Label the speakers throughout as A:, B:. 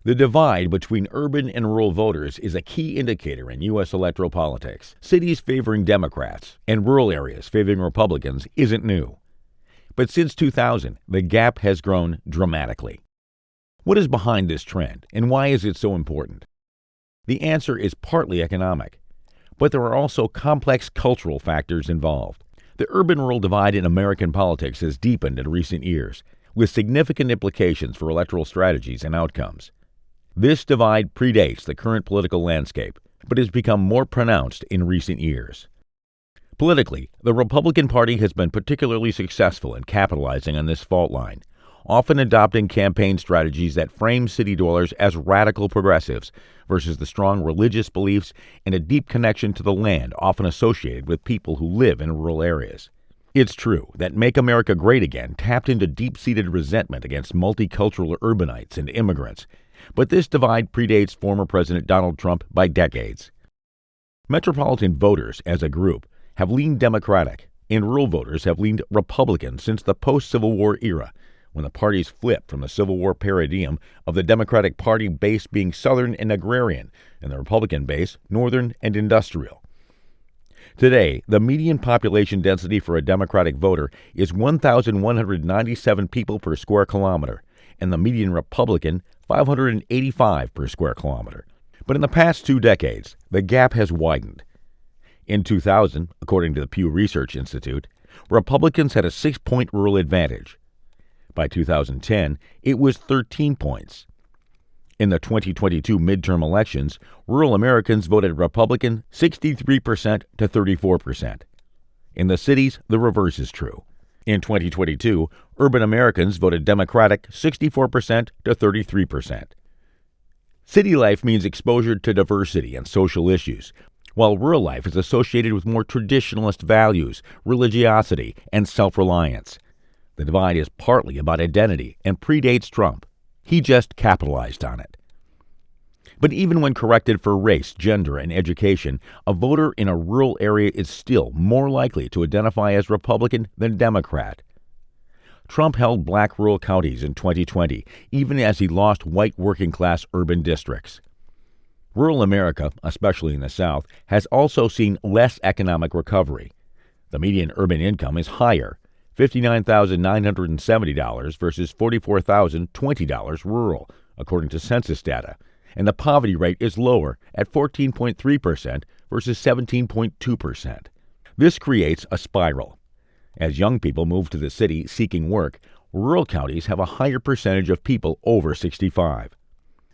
A: The divide between urban and rural voters is a key indicator in U.S. electoral politics. Cities favoring Democrats and rural areas favoring Republicans isn't new. But since 2000, the gap has grown dramatically. What is behind this trend, and why is it so important? The answer is partly economic, but there are also complex cultural factors involved. The urban-rural divide in American politics has deepened in recent years, with significant implications for electoral strategies and outcomes. This divide predates the current political landscape, but has become more pronounced in recent years. Politically, the Republican Party has been particularly successful in capitalizing on this fault line, often adopting campaign strategies that frame city dwellers as radical progressives versus the strong religious beliefs and a deep connection to the land often associated with people who live in rural areas. It's true that Make America Great Again tapped into deep-seated resentment against multicultural urbanites and immigrants, but this divide predates former President Donald Trump by decades. Metropolitan voters, as a group, have leaned Democratic, and rural voters have leaned Republican since the post-Civil War era, when the parties flipped from the Civil War paradigm of the Democratic Party base being Southern and agrarian, and the Republican base Northern and industrial. Today, the median population density for a Democratic voter is 1,197 people per square kilometer, and the median Republican 585 per square kilometer. But in the past 2 decades, the gap has widened. In 2000, according to the Pew Research Institute, Republicans had a 6-point rural advantage. By 2010, it was 13 points. In the 2022 midterm elections, rural Americans voted Republican 63% to 34%. In the cities, the reverse is true. In 2022, urban Americans voted Democratic 64% to 33%. City life means exposure to diversity and social issues, while rural life is associated with more traditionalist values, religiosity, and self-reliance. The divide is partly about identity and predates Trump. He just capitalized on it. But even when corrected for race, gender, and education, a voter in a rural area is still more likely to identify as Republican than Democrat. Trump held black rural counties in 2020, even as he lost white working-class urban districts. Rural America, especially in the South, has also seen less economic recovery. The median urban income is higher, $59,970 versus $44,020 rural, according to census data, and the poverty rate is lower at 14.3% versus 17.2%. This creates a spiral. As young people move to the city seeking work, rural counties have a higher percentage of people over 65.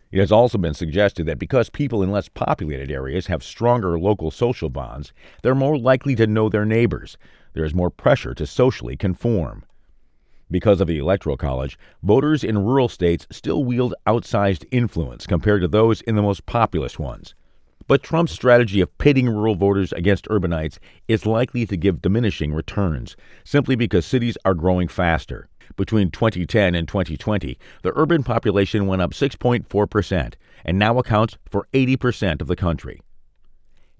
A: It has also been suggested that because people in less populated areas have stronger local social bonds, they're more likely to know their neighbors. There is more pressure to socially conform. Because of the Electoral College, voters in rural states still wield outsized influence compared to those in the most populous ones. But Trump's strategy of pitting rural voters against urbanites is likely to give diminishing returns, simply because cities are growing faster. Between 2010 and 2020, the urban population went up 6.4% and now accounts for 80% of the country.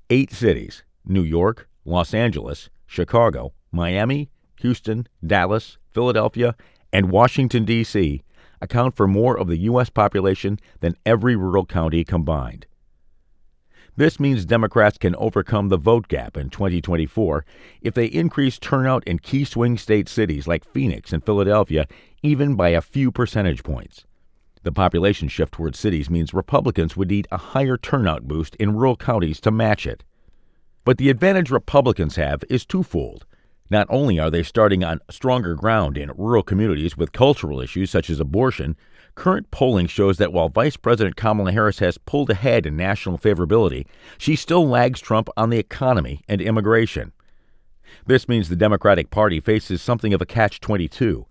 A: 8 cities, New York, Los Angeles, Chicago, Miami, Houston, Dallas, Philadelphia, and Washington, D.C., account for more of the U.S. population than every rural county combined. This means Democrats can overcome the vote gap in 2024 if they increase turnout in key swing state cities like Phoenix and Philadelphia even by a few percentage points. The population shift towards cities means Republicans would need a higher turnout boost in rural counties to match it. But the advantage Republicans have is twofold. Not only are they starting on stronger ground in rural communities with cultural issues such as abortion, current polling shows that while Vice President Kamala Harris has pulled ahead in national favorability, she still lags Trump on the economy and immigration. This means the Democratic Party faces something of a catch-22.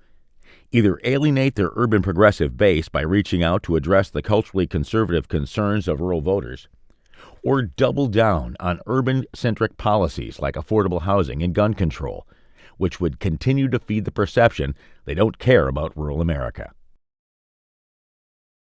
A: Either alienate their urban progressive base by reaching out to address the culturally conservative concerns of rural voters, or double down on urban-centric policies like affordable housing and gun control, which would continue to feed the perception they don't care about rural America.